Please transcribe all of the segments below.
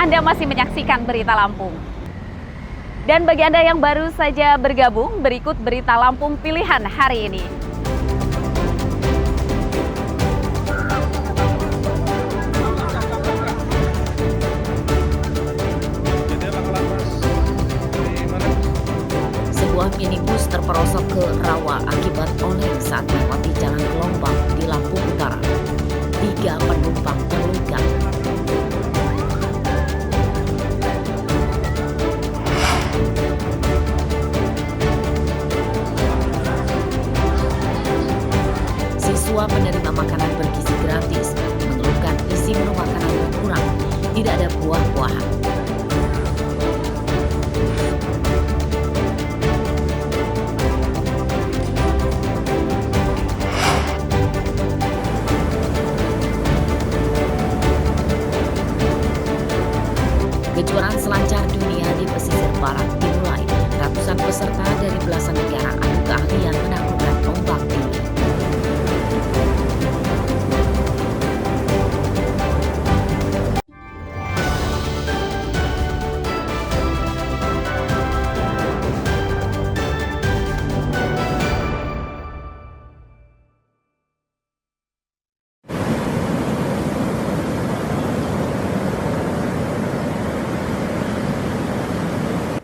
Anda masih menyaksikan Berita Lampung. Dan bagi Anda yang baru saja bergabung, berikut Berita Lampung pilihan hari ini. Sebuah minibus terperosok ke rawa akibat oleng saat melewati jalan gelombang di Lampung Utara. 3 penumpang terluka. Siswa penerima makanan bergizi gratis mengeluhkan isi menu makanan berkurang, tidak ada buah-buahan. Kejuaraan selancar dunia di pesisir barat dimulai. Ratusan peserta dari belasan negara adu keahlian menaklukkan ombak tinggi.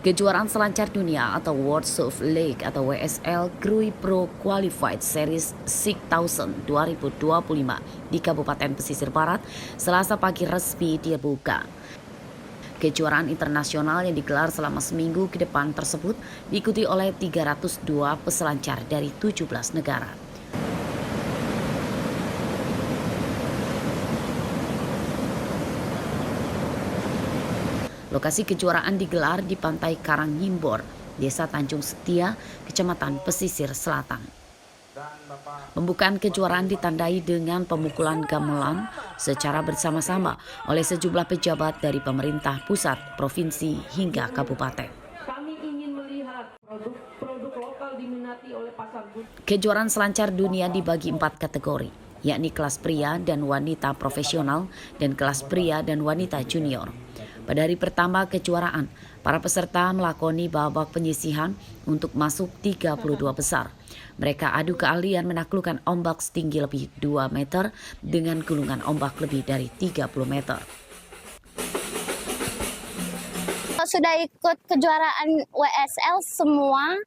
Kejuaraan selancar dunia atau World Surf League atau WSL Krui Pro Qualified Series 6000 2025 di Kabupaten Pesisir Barat Selasa pagi resmi dibuka. Kejuaraan internasional yang digelar selama seminggu ke depan tersebut diikuti oleh 302 peselancar dari 17 negara. Lokasi kejuaraan digelar di Pantai Karangyimbor, Desa Tanjung Setia, Kecamatan Pesisir Selatan. Pembukaan kejuaraan ditandai dengan pemukulan gamelan secara bersama-sama oleh sejumlah pejabat dari pemerintah pusat, provinsi, hingga kabupaten. Kami ingin melihat produk lokal diminati oleh pasar. Kejuaraan selancar dunia dibagi 4 kategori, yakni kelas pria dan wanita profesional dan kelas pria dan wanita junior. Pada hari pertama kejuaraan, para peserta melakoni babak penyisihan untuk masuk 32 besar. Mereka adu keahlian menaklukkan ombak setinggi lebih 2 meter dengan gulungan ombak lebih dari 30 meter. Sudah ikut kejuaraan WSL, semua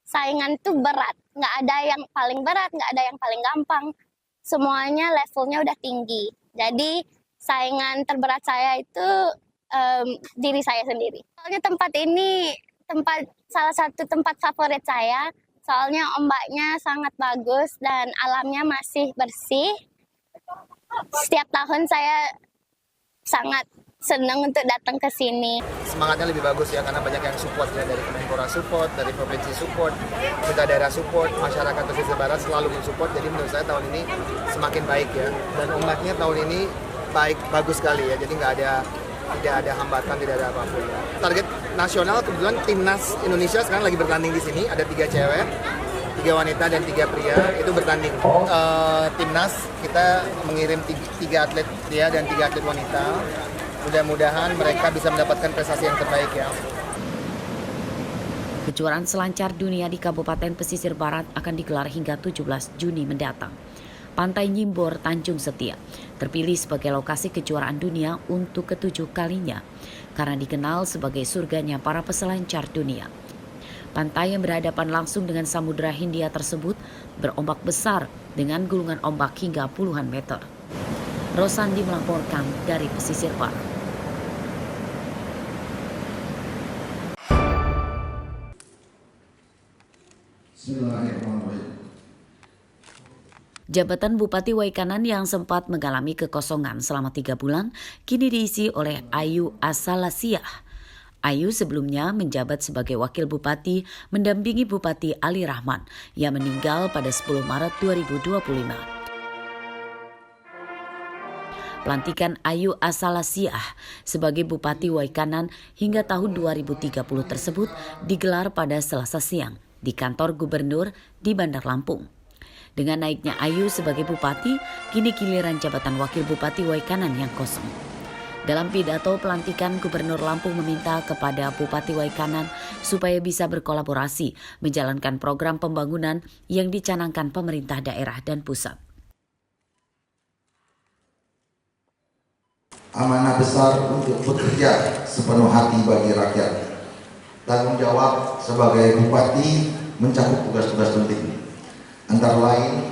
saingan tuh berat. Nggak ada yang paling berat, nggak ada yang paling gampang. Semuanya levelnya udah tinggi. Jadi saingan terberat saya itu diri saya sendiri. Soalnya tempat ini salah satu tempat favorit saya. Soalnya ombaknya sangat bagus dan alamnya masih bersih. Setiap tahun saya sangat senang untuk datang ke sini. Semangatnya lebih bagus ya, karena banyak yang support ya, dari Kemenpora support, dari provinsi support, pemerintah daerah support, masyarakat pesisir barat selalu mensupport. Jadi menurut saya tahun ini semakin baik ya, dan ombaknya tahun ini bagus sekali ya. Jadi tidak ada hambatan, tidak ada apapun. Target nasional kebetulan timnas Indonesia sekarang lagi bertanding di sini, ada 3 cewek, 3 wanita dan 3 pria itu bertanding. Timnas kita mengirim 3 atlet pria dan 3 atlet wanita. Mudah-mudahan mereka bisa mendapatkan prestasi yang terbaik ya. Kejuaraan selancar dunia di Kabupaten Pesisir Barat akan digelar hingga 17 Juni mendatang. Pantai Nyimbor, Tanjung Setia terpilih sebagai lokasi kejuaraan dunia untuk ke-7 kalinya karena dikenal sebagai surganya para peselancar dunia. Pantai yang berhadapan langsung dengan Samudra Hindia tersebut berombak besar dengan gulungan ombak hingga puluhan meter. Rosandi melaporkan dari Pesisir Barat. Bismillahirrahmanirrahim. Jabatan Bupati Waikanan yang sempat mengalami kekosongan selama 3 bulan kini diisi oleh Ayu Asalasiah. Ayu sebelumnya menjabat sebagai Wakil Bupati mendampingi Bupati Ali Rahman yang meninggal pada 10 Maret 2025. Pelantikan Ayu Asalasiah sebagai Bupati Waikanan hingga tahun 2030 tersebut digelar pada Selasa siang di kantor Gubernur di Bandar Lampung. Dengan naiknya Ayu sebagai bupati, kini giliran jabatan Wakil Bupati Waikanan yang kosong. Dalam pidato pelantikan, Gubernur Lampung meminta kepada Bupati Waikanan supaya bisa berkolaborasi menjalankan program pembangunan yang dicanangkan pemerintah daerah dan pusat. Amanah besar untuk bekerja sepenuh hati bagi rakyat. Tanggung jawab sebagai bupati mencakup tugas-tugas penting, antara lain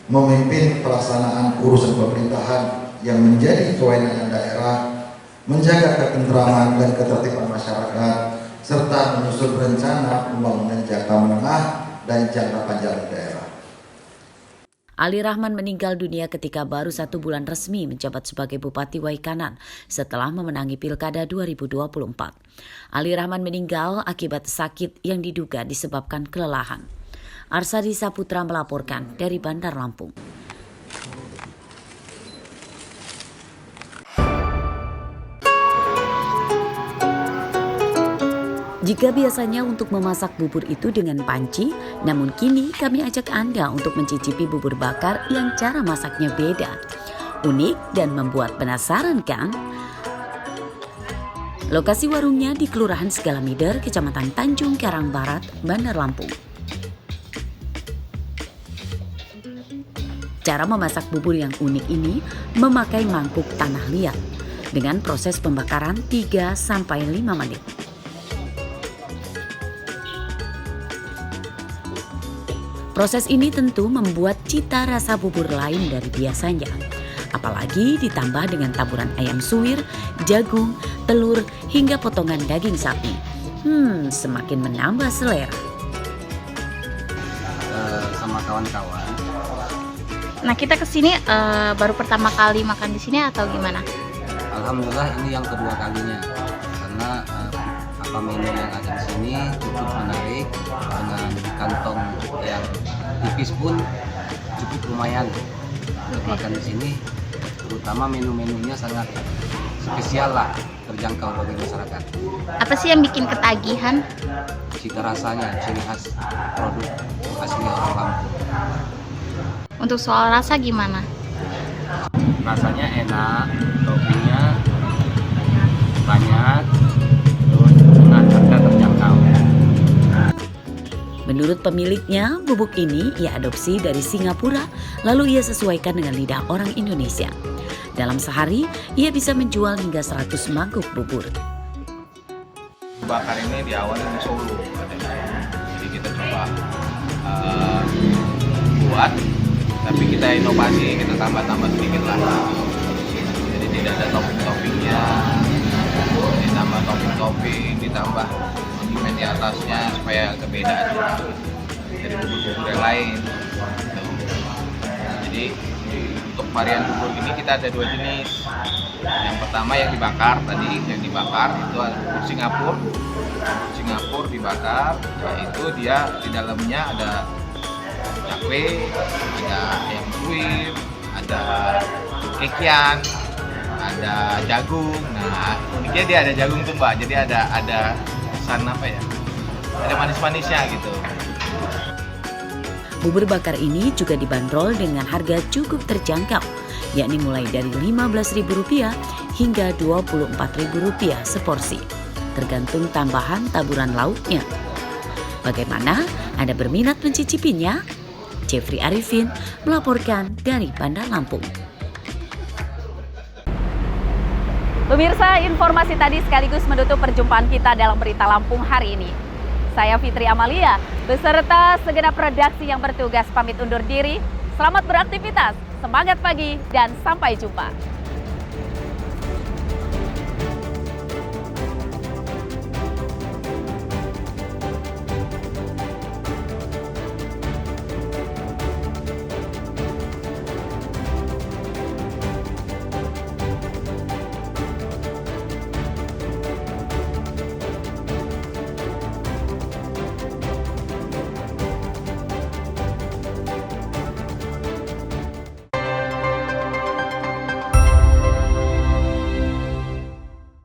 memimpin pelaksanaan urusan pemerintahan yang menjadi kewenangan daerah, menjaga ketentraman dan ketertiban masyarakat, serta menyusun rencana pembangunan jangka menengah dan jangka panjang daerah. Ali Rahman meninggal dunia ketika baru 1 bulan resmi menjabat sebagai Bupati Waikanan setelah memenangi Pilkada 2024. Ali Rahman meninggal akibat sakit yang diduga disebabkan kelelahan. Arsadi Saputra melaporkan dari Bandar Lampung. Jika biasanya untuk memasak bubur itu dengan panci, namun kini kami ajak Anda untuk mencicipi bubur bakar yang cara masaknya beda. Unik dan membuat penasaran kan? Lokasi warungnya di Kelurahan Segalamider, Kecamatan Tanjung Karang Barat, Bandar Lampung. Cara memasak bubur yang unik ini memakai mangkuk tanah liat dengan proses pembakaran 3-5 menit. Proses ini tentu membuat cita rasa bubur lain dari biasanya. Apalagi ditambah dengan taburan ayam suwir, jagung, telur, hingga potongan daging sapi. Semakin menambah selera. Sama kawan-kawan. Nah, kita kesini baru pertama kali makan di sini atau gimana? Alhamdulillah ini yang kedua kalinya. Karena menu yang ada di sini cukup menarik, dengan kantong yang tipis pun cukup lumayan untuk makan di sini. Terutama menu-menunya sangat spesial lah, terjangkau bagi masyarakat. Apa sih yang bikin ketagihan? Cita rasanya, ciri khas produk asli orang Lampung. Untuk soal rasa gimana? Rasanya enak, toppingnya banyak, terus harga terjangkau. Menurut pemiliknya, bubuk ini ia adopsi dari Singapura, lalu ia sesuaikan dengan lidah orang Indonesia. Dalam sehari, ia bisa menjual hingga 100 mangkuk bubur. Bakar ini diawali di Solo, katanya. Jadi kita coba buat, tapi kita inovasi, kita tambah-tambah sedikit lah. Jadi tidak ada topping-toppingnya, ditambah topping-topping, ditambah condiment di atasnya supaya agak beda dari bubur-bubur yang lain. Jadi untuk varian bubur ini kita ada 2 jenis. Yang pertama yang dibakar tadi, yang dibakar itu bubur Singapura. Singapura dibakar, yaitu dia di dalamnya ada cakwe, ada ayam suwir, ada kekian, ada jagung. Nah, uniknya dia ada jagung tuh Mbak, jadi ada kesan apa ya? Ada manis-manisnya gitu. Bubur bakar ini juga dibanderol dengan harga cukup terjangkau, yakni mulai dari Rp15.000 hingga Rp24.000 seporsi, tergantung tambahan taburan lauknya. Bagaimana? Anda berminat mencicipinya? Jeffrey Arifin melaporkan dari Bandar Lampung. Pemirsa, informasi tadi sekaligus menutup perjumpaan kita dalam Berita Lampung hari ini. Saya Fitri Amalia, beserta segenap redaksi yang bertugas pamit undur diri. Selamat beraktivitas, semangat pagi, dan sampai jumpa.